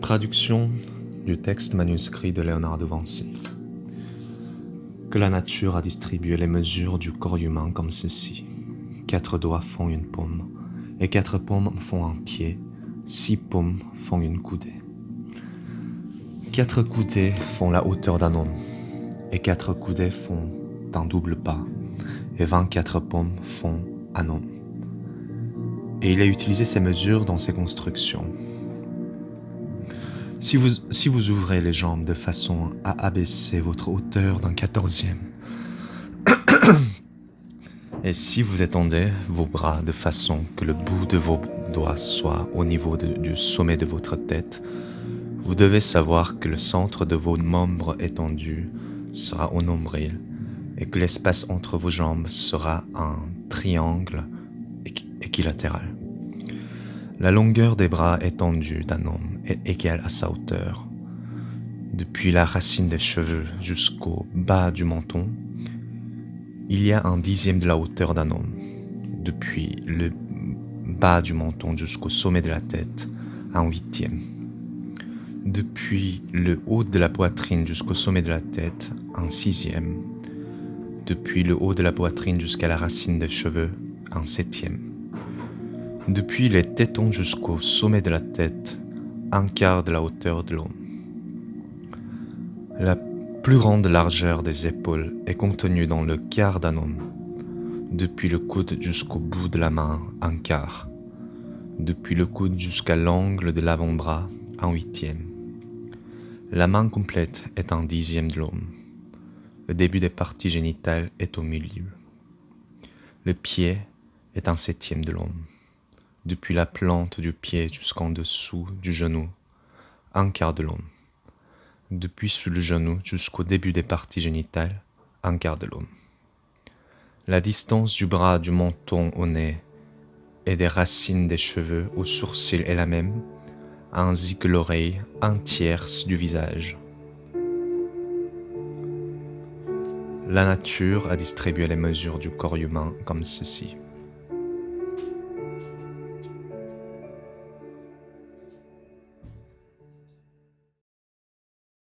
Traduction du texte manuscrit de Léonard de Vinci. Que la nature a distribué les mesures du corps humain comme ceci. 4 doigts font une paume, et 4 paumes font un pied, 6 paumes font une coudée. 4 coudées font la hauteur d'un homme, et 4 coudées font un double pas, et 24 paumes font un homme. Et il a utilisé ces mesures dans ses constructions. Si vous ouvrez les jambes de façon à abaisser votre hauteur d'un 14e, et si vous étendez vos bras de façon que le bout de vos doigts soit au niveau du sommet de votre tête, vous devez savoir que le centre de vos membres étendus sera au nombril et que l'espace entre vos jambes sera un triangle équilatéral. La longueur des bras étendus d'un homme est égale à sa hauteur. Depuis la racine des cheveux jusqu'au bas du menton, il y a un 10e de la hauteur d'un homme. Depuis le bas du menton jusqu'au sommet de la tête, un 8e. Depuis le haut de la poitrine jusqu'au sommet de la tête, un 6e. Depuis le haut de la poitrine jusqu'à la racine des cheveux, un 7e. Depuis les tétons jusqu'au sommet de la tête, un quart de la hauteur de l'homme. La plus grande largeur des épaules est contenue dans le quart d'un homme. Depuis le coude jusqu'au bout de la main, un quart. Depuis le coude jusqu'à l'angle de l'avant-bras, un 8e. La main complète est un 10e de l'homme. Le début des parties génitales est au milieu. Le pied est un 7e de l'homme. Depuis la plante du pied jusqu'en dessous du genou, un quart de l'homme. Depuis sous le genou jusqu'au début des parties génitales, un quart de l'homme. La distance du bras du menton au nez et des racines des cheveux aux sourcils est la même, ainsi que l'oreille, un tiers du visage. La nature a distribué les mesures du corps humain comme ceci.